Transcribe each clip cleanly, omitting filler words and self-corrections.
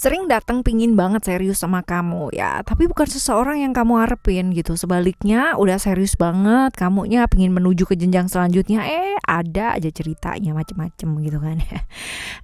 Sering datang pingin banget serius sama kamu ya, tapi bukan seseorang yang kamu harapin gitu. Sebaliknya udah serius banget, kamunya pingin menuju ke jenjang selanjutnya, ada aja ceritanya macem-macem gitu kan.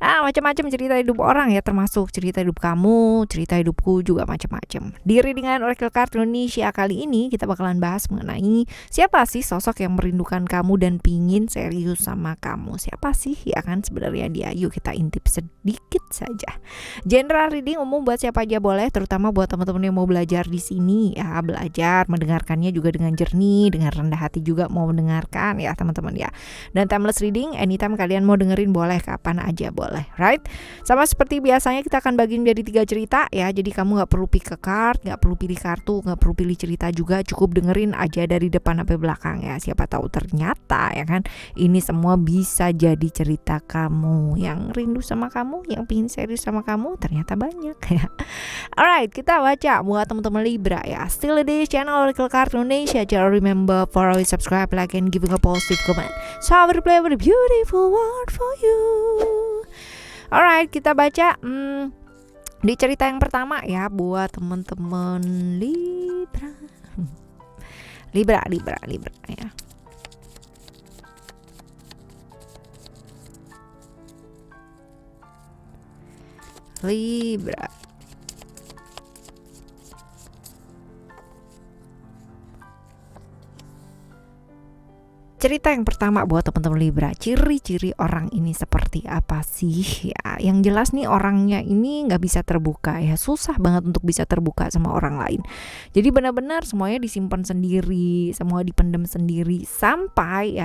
Macam-macam cerita hidup orang ya, termasuk cerita hidup kamu, cerita hidupku juga macam-macam. Di Readingan Oracle Card Indonesia kali ini kita bakalan bahas mengenai siapa sih sosok yang merindukan kamu dan pingin serius sama kamu. Siapa sih ya kan sebenarnya dia? Yuk kita intip sedikit saja. General reading umum buat siapa aja boleh, terutama buat teman-teman yang mau belajar di sini ya, belajar mendengarkannya juga dengan jernih, dengan rendah hati juga mau mendengarkan ya teman-teman ya. Dan timeless reading anytime kalian mau dengerin boleh, kapan aja boleh, right? Sama seperti biasanya kita akan bagi menjadi 3 cerita ya, jadi kamu nggak perlu pick a card, nggak perlu pilih kartu, nggak perlu pilih cerita juga, cukup dengerin aja dari depan sampai belakang ya. Siapa tahu ternyata ya kan ini semua bisa jadi cerita kamu yang rindu sama kamu, yang pingin serius sama kamu, ternyata banyak ya. Alright, kita baca buat teman-teman Libra ya. Still di channel Oracle Card Indonesia. Jangan remember for always subscribe, like, and giving a positive comment. So I will play with a beautiful word for you. Alright, kita baca di cerita yang pertama ya buat teman-teman Libra. Libra ya. Libra. Cerita yang pertama buat teman-teman Libra, ciri-ciri orang ini seperti apa sih ya? Yang jelas nih orangnya ini nggak bisa terbuka ya, susah banget untuk bisa terbuka sama orang lain. Jadi benar-benar semuanya disimpan sendiri, semua dipendam sendiri sampai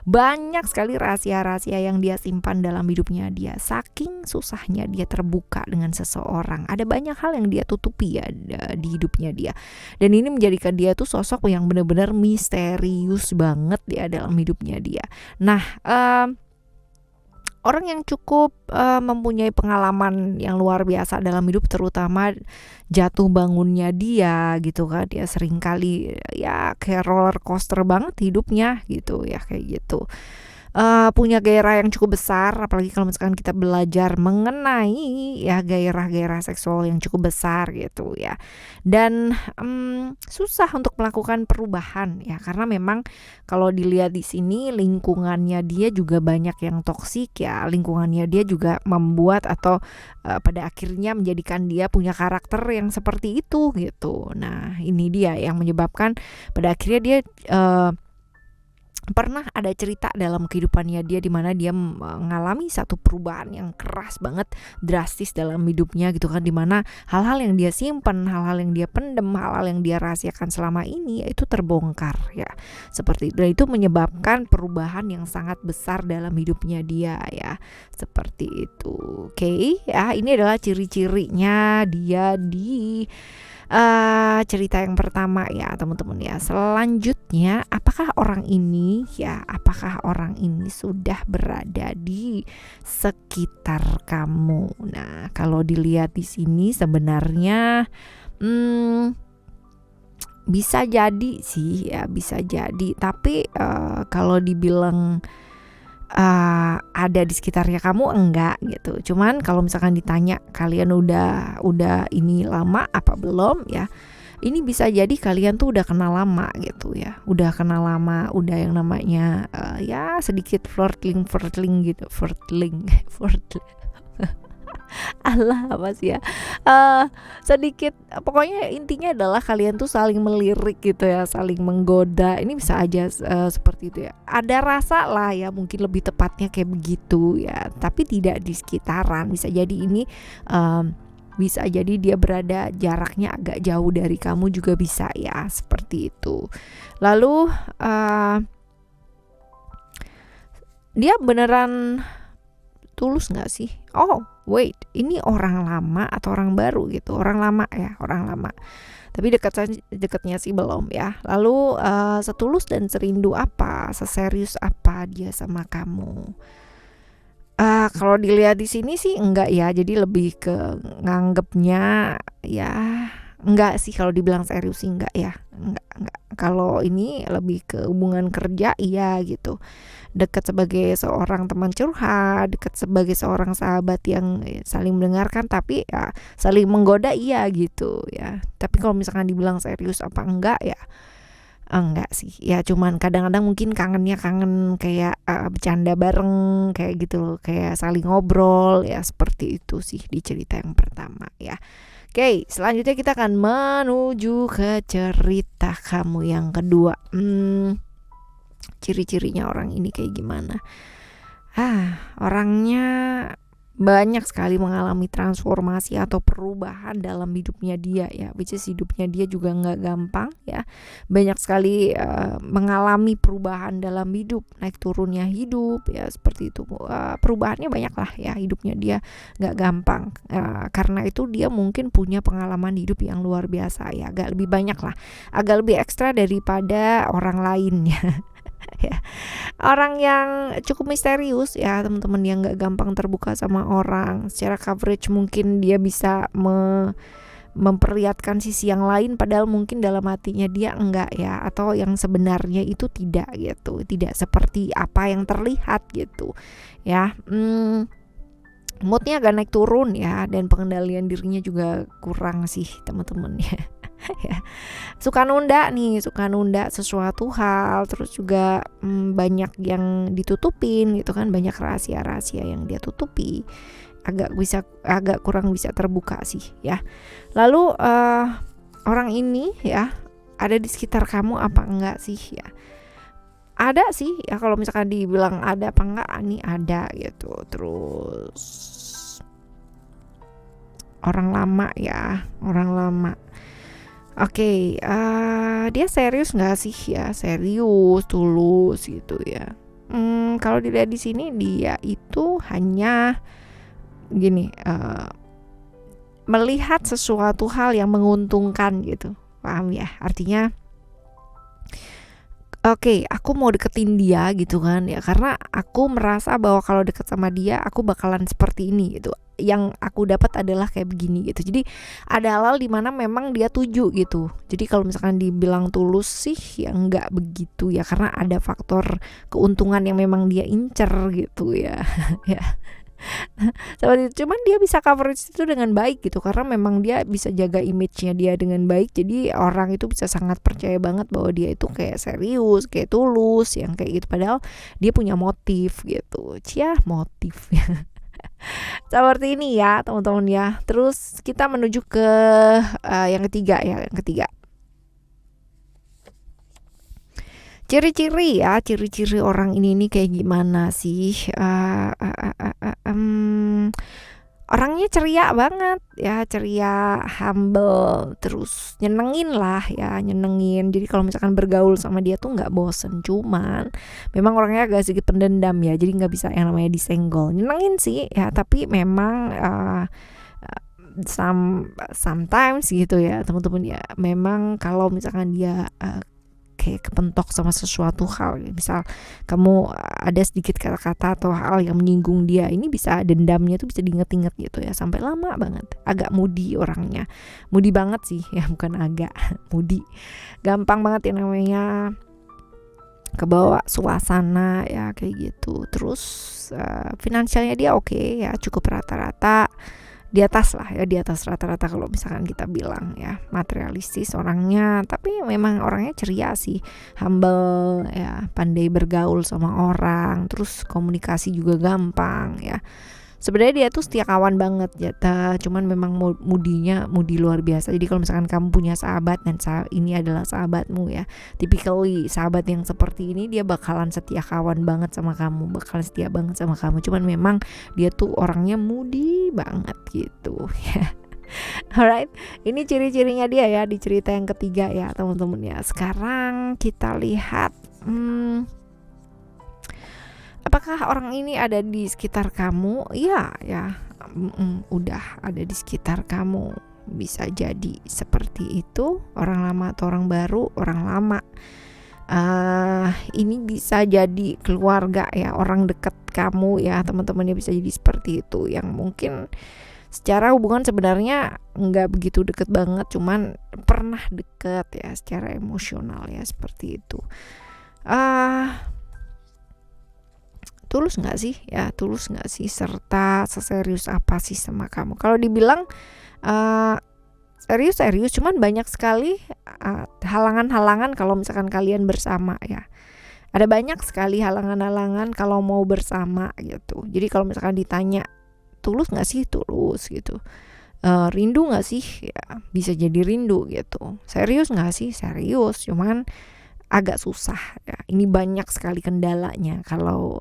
banyak sekali rahasia-rahasia yang dia simpan dalam hidupnya dia. Saking susahnya dia terbuka dengan seseorang, ada banyak hal yang dia tutupi ya di hidupnya dia. Dan ini menjadikan dia tuh sosok yang benar-benar misterius banget ya dalam hidupnya dia. Nah, orang yang cukup mempunyai pengalaman yang luar biasa dalam hidup, terutama jatuh bangunnya dia gitu kan. Dia sering kali ya kayak roller coaster banget hidupnya gitu ya, kayak gitu. Punya gairah yang cukup besar, apalagi kalau misalkan kita belajar mengenai ya gairah-gairah seksual yang cukup besar gitu ya. Dan susah untuk melakukan perubahan ya, karena memang kalau dilihat di sini lingkungannya dia juga banyak yang toksik ya. Lingkungannya dia juga membuat atau pada akhirnya menjadikan dia punya karakter yang seperti itu gitu. Nah, ini dia yang menyebabkan pada akhirnya dia pernah ada cerita dalam kehidupannya dia di mana dia mengalami satu perubahan yang keras banget, drastis dalam hidupnya gitu kan, di mana hal-hal yang dia simpan, hal-hal yang dia pendem, hal-hal yang dia rahasiakan selama ini itu terbongkar ya. Seperti itu. Dan itu menyebabkan perubahan yang sangat besar dalam hidupnya dia ya. Seperti itu. Oke, ya, ini adalah ciri-cirinya dia di cerita yang pertama ya teman-teman ya. Selanjutnya, apakah orang ini sudah berada di sekitar kamu? Nah, kalau dilihat di sini sebenarnya bisa jadi sih ya, bisa jadi. Tapi kalau dibilang ada di sekitarnya kamu, enggak gitu. Cuman kalau misalkan ditanya kalian udah ini lama apa belum ya, ini bisa jadi kalian tuh udah kenal lama gitu ya, udah kenal lama, udah yang namanya ya sedikit flirting gitu, flirting Allah apa sih ya, sedikit, pokoknya intinya adalah kalian tuh saling melirik gitu ya, saling menggoda. Ini bisa aja seperti itu ya, ada rasa lah ya, mungkin lebih tepatnya kayak begitu ya, tapi tidak di sekitaran. Bisa jadi ini bisa jadi dia berada jaraknya agak jauh dari kamu juga bisa ya, seperti itu. Lalu dia beneran tulus gak sih? Oh wait, ini orang lama atau orang baru gitu? Orang lama ya, orang lama. Tapi dekatnya sih belum ya. Lalu setulus dan serindu apa, seserius apa dia sama kamu? Kalau dilihat di sini sih enggak ya. Jadi lebih ke nganggepnya ya enggak sih, kalau dibilang serius sih enggak ya. Enggak. Kalau ini lebih ke hubungan kerja iya gitu. Dekat sebagai seorang teman curhat, dekat sebagai seorang sahabat yang saling mendengarkan tapi ya saling menggoda iya gitu ya. Tapi kalau misalkan dibilang serius apa enggak ya enggak sih. Ya cuman kadang-kadang mungkin kangen kayak bercanda bareng kayak gitu loh, kayak saling ngobrol ya, seperti itu sih di cerita yang pertama ya. Oke, selanjutnya kita akan menuju ke cerita kamu yang kedua. Ciri-cirinya orang ini kayak gimana? Orangnya banyak sekali mengalami transformasi atau perubahan dalam hidupnya dia ya, which is hidupnya dia juga nggak gampang ya, banyak sekali mengalami perubahan dalam hidup, naik turunnya hidup ya, seperti itu. Perubahannya banyak lah ya, hidupnya dia nggak gampang, karena itu dia mungkin punya pengalaman hidup yang luar biasa ya, agak lebih banyak lah, agak lebih ekstra daripada orang lain ya. Ya, orang yang cukup misterius ya teman-teman, yang nggak gampang terbuka sama orang. Secara coverage mungkin dia bisa memperlihatkan sisi yang lain, padahal mungkin dalam hatinya dia enggak ya, atau yang sebenarnya itu tidak gitu, tidak seperti apa yang terlihat gitu ya. Moodnya agak naik turun ya, dan pengendalian dirinya juga kurang sih teman-teman ya. Ya, suka nunda sesuatu hal, terus juga banyak yang ditutupin gitu kan, banyak rahasia-rahasia yang dia tutupi, agak kurang bisa terbuka sih ya. Lalu orang ini ya ada di sekitar kamu apa enggak sih ya? Ada sih ya, kalau misalkan dibilang ada apa enggak, ini ada gitu. Terus orang lama ya, orang lama. Oke, dia serius nggak sih ya? Serius, tulus gitu ya. Kalau dilihat di sini dia itu hanya gini, melihat sesuatu hal yang menguntungkan gitu, paham ya? Artinya, oke, aku mau deketin dia gitu kan ya, karena aku merasa bahwa kalau deket sama dia aku bakalan seperti ini gitu. Yang aku dapat adalah kayak begini gitu. Jadi ada hal-hal dimana memang dia tuju gitu. Jadi kalau misalkan dibilang tulus sih ya nggak begitu ya, karena ada faktor keuntungan yang memang dia incer gitu ya. Ya. Seperti itu. Cuman dia bisa coverage itu dengan baik gitu, karena memang dia bisa jaga image-nya dia dengan baik. Jadi orang itu bisa sangat percaya banget bahwa dia itu kayak serius, kayak tulus, yang kayak gitu. Padahal dia punya motif gitu. Motif. Seperti ini ya teman-teman ya. Terus kita menuju ke yang ketiga ya, yang ketiga. Ciri-ciri orang ini kayak gimana sih? Orangnya ceria banget ya, ceria, humble, terus nyenengin lah ya, nyenengin. Jadi kalau misalkan bergaul sama dia tuh nggak bosen, cuman memang orangnya agak sedikit pendendam ya, jadi nggak bisa yang namanya disenggol. Nyenengin sih ya, tapi memang sometimes gitu ya teman-teman ya, memang kalau misalkan dia kayak kepentok sama sesuatu hal, misal kamu ada sedikit kata-kata atau hal yang menyinggung dia, ini bisa dendamnya tuh bisa diinget-inget gitu ya sampai lama banget. Agak moody orangnya, moody banget sih ya, bukan agak moody, gampang banget yang namanya kebawa suasana ya kayak gitu. Terus finansialnya dia oke ya, cukup rata-rata, di atas lah ya, di atas rata-rata kalau misalkan kita bilang ya, materialistis orangnya, tapi memang orangnya ceria sih, humble ya, pandai bergaul sama orang, terus komunikasi juga gampang ya. Sebenarnya dia tuh setia kawan banget ya, cuman memang moody luar biasa. Jadi kalau misalkan kamu punya sahabat dan ini adalah sahabatmu ya, typically sahabat yang seperti ini dia bakalan setia kawan banget sama kamu, bakalan setia banget sama kamu. Cuman memang dia tuh orangnya moody banget gitu ya. Alright, ini ciri-cirinya dia ya di cerita yang ketiga ya teman-teman ya. Sekarang kita lihat, apakah orang ini ada di sekitar kamu? Iya ya, udah ada di sekitar kamu. Bisa jadi seperti itu, orang lama atau orang baru. Orang lama, ini bisa jadi keluarga ya, orang dekat kamu ya teman-temannya, bisa jadi seperti itu, yang mungkin secara hubungan sebenarnya nggak begitu deket banget, cuman per pernah deket ya secara emosional ya, seperti itu. Tulus nggak sih ya, tulus nggak sih, serta seserius apa sih sama kamu. Kalau dibilang serius, cuman banyak sekali halangan-halangan kalau misalkan kalian bersama ya. Ada banyak sekali halangan-halangan kalau mau bersama gitu. Jadi kalau misalkan ditanya tulus nggak sih, tulus gitu. Rindu nggak sih, ya bisa jadi rindu gitu. Serius nggak sih, serius. Cuman agak susah ya. Ini banyak sekali kendalanya kalau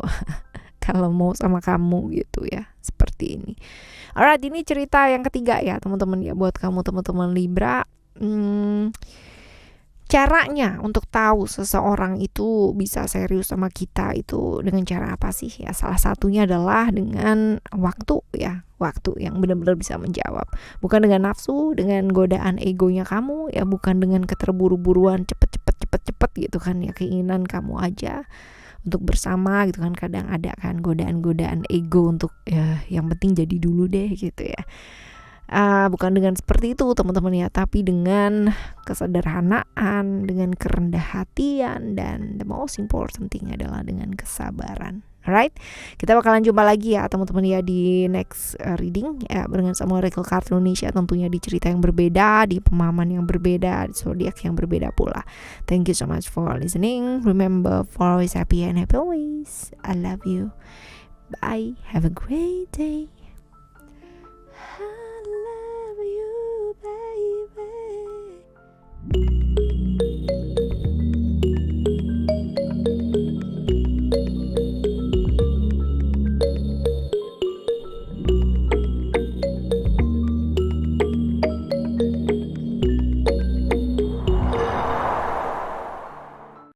kalau mau sama kamu gitu ya, seperti ini. Alright, ini cerita yang ketiga ya teman-teman ya, buat kamu teman-teman Libra. Caranya untuk tahu seseorang itu bisa serius sama kita itu dengan cara apa sih ya? Salah satunya adalah dengan waktu ya, waktu yang benar-benar bisa menjawab. Bukan dengan nafsu, dengan godaan egonya kamu ya, bukan dengan keterburu-buruan cepet gitu kan ya, keinginan kamu aja untuk bersama gitu kan. Kadang ada kan godaan-godaan ego untuk ya yang penting jadi dulu deh gitu ya. Bukan dengan seperti itu teman-teman ya, tapi dengan kesederhanaan, dengan kerendah hatian, dan the most important thing adalah dengan kesabaran. Alright, kita bakalan jumpa lagi ya teman-teman ya di next reading ya, dengan sama Oracle Card Indonesia, tentunya di cerita yang berbeda, di pemahaman yang berbeda, di zodiak yang berbeda pula. Thank you so much for listening. Remember, for always happy and happy always. I love you. Bye. Have a great day. I love you, baby.